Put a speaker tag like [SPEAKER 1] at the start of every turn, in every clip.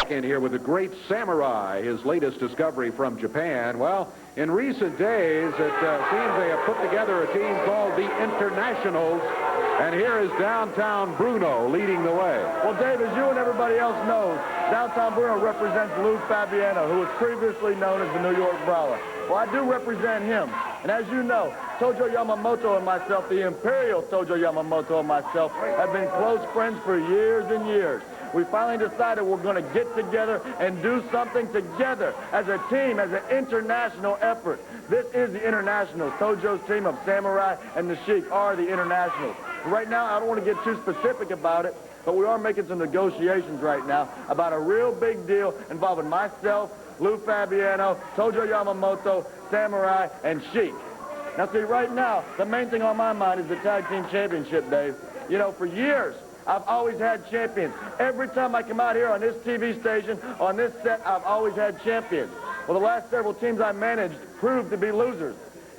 [SPEAKER 1] back in here with the Great Samurai, his latest discovery from Japan. Well, in recent days, it seems they have put together a team called the Internationals, and here is Downtown Bruno leading the way.
[SPEAKER 2] Well, Dave, as you and everybody else knows, Downtown Bruno represents Lou Fabiano, who was previously known as the New York Brawler. Well, I do represent him, and as you know, Tojo Yamamoto and myself, the Imperial Tojo Yamamoto and myself, have been close friends for years and years. We finally decided we're going to get together and do something together as a team, as an international effort. This is the Internationals. Tojo's team of Samurai and the Sheik are the Internationals. Right now, I don't want to get too specific about it, but we are making some negotiations right now about a real big deal involving myself, Lou Fabiano, Tojo Yamamoto, Samurai, and Sheik. Now, see, right now, the main thing on my mind is the Tag Team Championship, Dave. You know, for years, I've always had champions. Every time I come out here on this TV station, on this set, I've always had champions. Well, the last several teams I managed proved to be losers.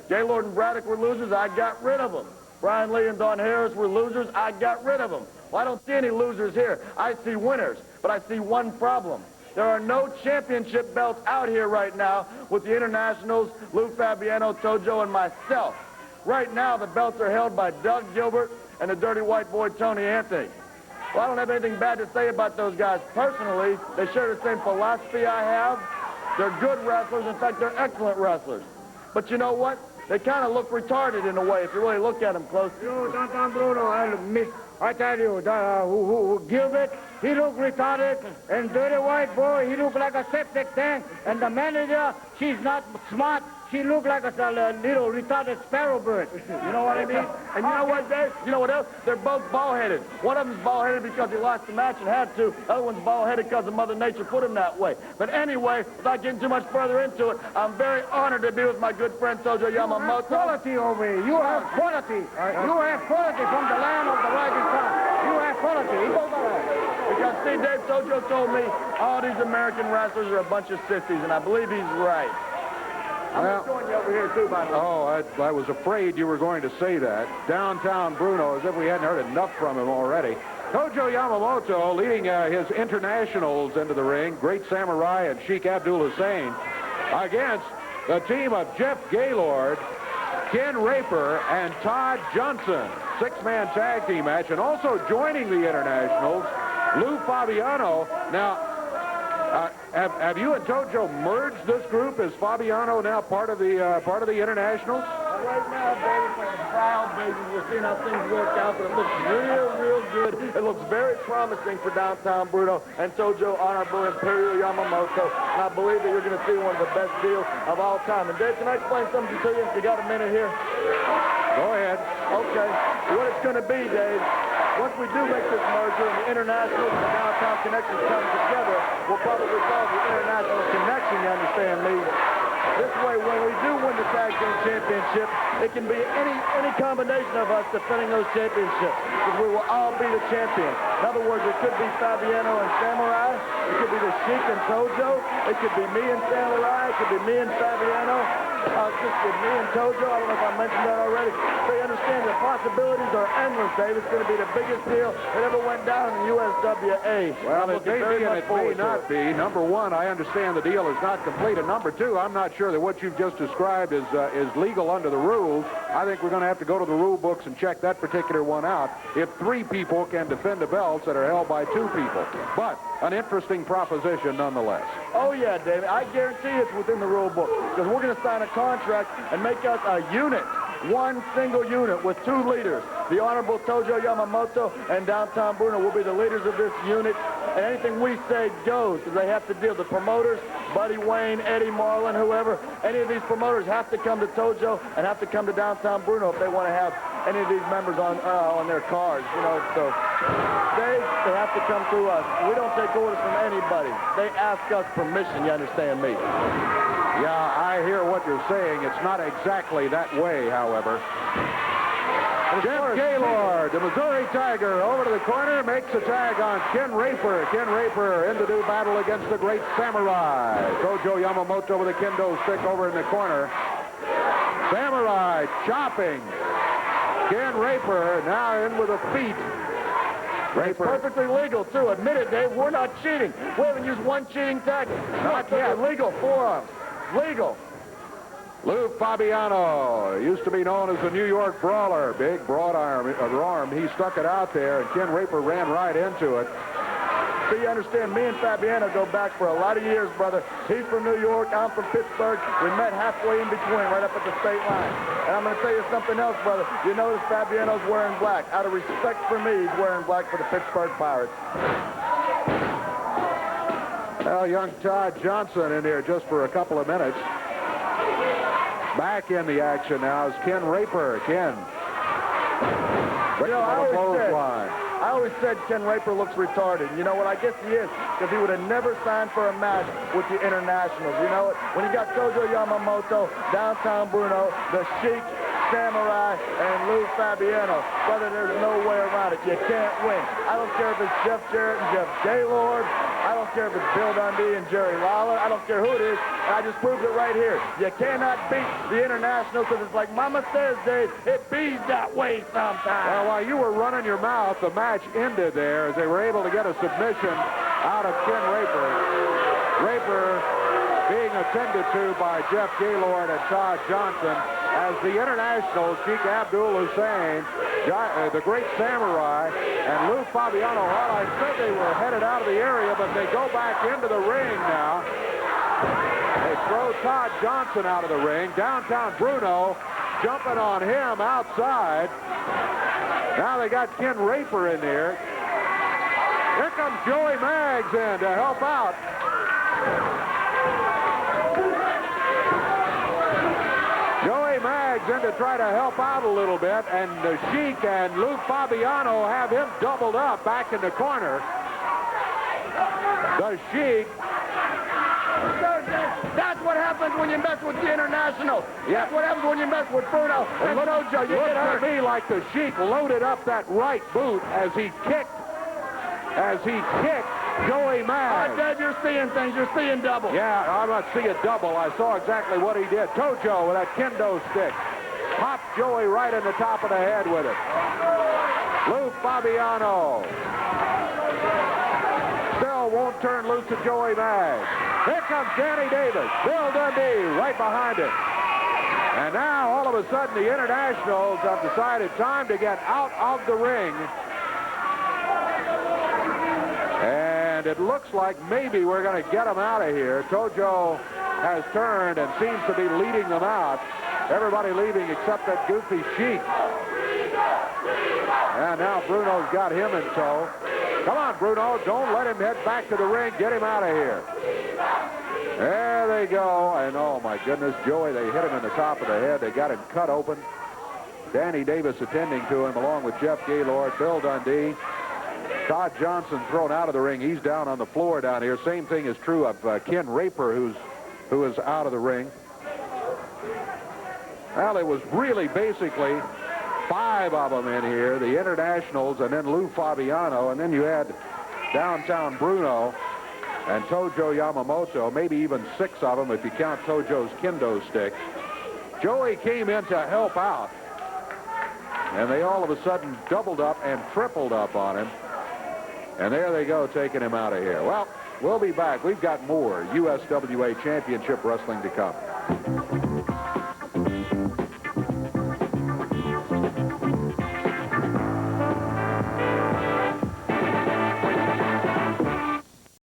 [SPEAKER 2] Gaylord and Braddock were losers. I got rid of them. Brian Lee and Don Harris were losers. I got rid of them. Well, I don't see any losers here. I see winners, but I see one problem. There are no championship belts out here right now with the Internationals, Lou Fabiano, Tojo, and myself. Right now, the belts are held by Doug Gilbert and the dirty white boy, Tony Anthony. Well, I don't have anything bad to say about those guys personally. They share the same philosophy I have. They're good wrestlers. In fact, they're excellent wrestlers. But you know what? They kind of look retarded in a way if you really look at them close.
[SPEAKER 3] You know, Downtown Bruno, I tell you, Gilbert, he look retarded, and dirty white boy, he look like a septic tank, and the manager, she's not smart. She look like a little retarded sparrow bird. You know what I mean?
[SPEAKER 2] And you know what, Dave? You know what else? They're both bald-headed. One of them's bald-headed because he lost the match and had to. The other one's bald-headed because Mother Nature put him that way. But anyway, without getting too much further into it, I'm very honored to be with my good friend Tojo Yamamoto.
[SPEAKER 3] You have quality over here. You have quality. You have quality from the land of the rising sun. You have quality.
[SPEAKER 2] Because, see, Dave, Tojo told me all these American wrestlers are a bunch of sissies, and I believe he's right. I'm just joining you over here, too, by the way.
[SPEAKER 1] Oh, I was afraid you were going to say that. Downtown Bruno, as if we hadn't heard enough from him already. Tojo Yamamoto leading his Internationals into the ring, Great Samurai and Sheik Hussein, against the team of Jeff Gaylord, Ken Raper, and Todd Johnson. Six-man tag team match. And also joining the Internationals, Lou Fabiano. Now, have you and Tojo merged this group? Is Fabiano now part of the Internationals?
[SPEAKER 2] Right now, baby, it's like a trial baby. We're seeing how things work out, but it looks real good. It looks very promising for Downtown Bruno and Tojo Honorable Imperial Yamamoto. And I believe that you're going to see one of the best deals of all time. And Dave, can I explain something to you? You got a minute here?
[SPEAKER 1] Go ahead.
[SPEAKER 2] Okay. What it's going to be, Dave, once we do make this merger and the Internationals and the Downtown Connections come together, we'll probably call it the International Connection, you understand me? This way, when we do win the Tag Team Championship, it can be any combination of us defending those championships, because we will all be the champions. In other words, it could be Fabiano and Samurai, it could be the Sheik and Tojo, it could be me and Samurai, it could be me and Fabiano, just with me and Tojo. I don't know if I mentioned that already. So you understand the possibilities are endless, Dave. It's going to be the biggest deal that ever went down in the USWA.
[SPEAKER 1] Well, it may be and it may not be. Number one, I understand the deal is not complete. And number two, I'm not sure that what you've just described is legal under the rules. I think we're going to have to go to the rule books and check that particular one out. If three people can defend the belts that are held by two people. But an interesting proposition nonetheless.
[SPEAKER 2] Oh, yeah, David. I guarantee it's within the rule book, because we're going to sign a contract and make us a unit. One single unit with two leaders. The Honorable Tojo Yamamoto and Downtown Bruno will be the leaders of this unit. And anything we say goes, because they have to deal. The promoters, Buddy Wayne, Eddie Marlin, whoever, any of these promoters have to come to Tojo and have to come to Downtown Bruno if they want to have any of these members on their cards, you know. So they have to come through us. We don't take orders from anybody. They ask us permission, you understand me?
[SPEAKER 1] Yeah, I hear what you're saying. It's not exactly that way, however. Jeff Gaylord, the Missouri Tiger, over to the corner, makes a tag on Ken Raper. Ken Raper in to do battle against the Great Samurai. Tojo Yamamoto with a kendo stick over in the corner. Samurai chopping. Ken Raper now in with a feet.
[SPEAKER 2] It's perfectly legal, too. Admit it, Dave. We're not cheating. We haven't used one cheating tactic.
[SPEAKER 1] Not yet.
[SPEAKER 2] Legal forearms. Legal.
[SPEAKER 1] Lou Fabiano used to be known as the New York Brawler. Big, broad arm. He stuck it out there, and Ken Raper ran right into it.
[SPEAKER 2] So you understand, me and Fabiano go back for a lot of years, brother. He's from New York, I'm from Pittsburgh. We met halfway in between, right up at the state line. And I'm going to tell you something else, brother. You notice Fabiano's wearing black. Out of respect for me, he's wearing black for the Pittsburgh Pirates.
[SPEAKER 1] Well, young Todd Johnson in there just for a couple of minutes. Back in the action now is Ken Raper. Ken.
[SPEAKER 2] I always said Ken Raper looks retarded. You know what? I guess he is, because he would have never signed for a match with the internationals. You know what? When you got Tojo Yamamoto, Downtown Bruno, the Sheik, Samurai, and Lou Fabiano, brother, there's no way around it. You can't win. I don't care if it's Jeff Jarrett and Jeff Gaylord. I don't care if it's Bill Dundee and Jerry Lawler. I don't care who it is. I just proved it right here. You cannot beat the internationals, because it's like Mama says, Dave, it bees that way sometimes.
[SPEAKER 1] Well, while you were running your mouth, the match ended there as they were able to get a submission out of Ken Raper. Raper being attended to by Jeff Gaylord and Todd Johnson, as the internationals, Sheik Hussein, the Great Samurai, and Lou Fabiano. Well, I said they were headed out of the area, but they go back into the ring now. They throw Todd Johnson out of the ring. Downtown Bruno jumping on him outside. Now they got Ken Raper in there. Here comes Joey Maggs in to help out. Joey Maggs in to try to help out a little bit, and the Sheik and Lou Fabiano have him doubled up back in the corner. The Sheik.
[SPEAKER 2] That's what happens when you mess with the international.
[SPEAKER 1] Yeah.
[SPEAKER 2] That's what happens when you mess with Bruno and Tojo. You get hurt.
[SPEAKER 1] Looks to me like the Sheik loaded up that right boot as he kicked Joey Maggs.
[SPEAKER 2] Dad, you're seeing things. You're seeing double.
[SPEAKER 1] Yeah, I'm not seeing double. I saw exactly what he did. Tojo with that kendo stick. Popped Joey right in the top of the head with it. Lou Fabiano still won't turn loose of Joey Maggs. Here comes Danny Davis. Bill Dundee right behind him. And now, all of a sudden, the internationals have decided time to get out of the ring. And it looks like maybe we're going to get them out of here. Tojo has turned and seems to be leading them out. Everybody leaving except that goofy Sheik. And now Bruno's got him in tow. Come on, Bruno. Don't let him head back to the ring. Get him out of here. There they go. And oh, my goodness, Joey, they hit him in the top of the head. They got him cut open. Danny Davis attending to him along with Jeff Gaylord, Bill Dundee. Todd Johnson thrown out of the ring. He's down on the floor down here. Same thing is true of Ken Raper, who is out of the ring. Well, it was really basically 5 of them in here, the internationals, and then Lou Fabiano, and then you had Downtown Bruno and Tojo Yamamoto, maybe even 6 of them if you count Tojo's kendo stick. Joey came in to help out, and they all of a sudden doubled up and tripled up on him. And there they go, taking him out of here. Well, we'll be back. We've got more USWA Championship Wrestling to come.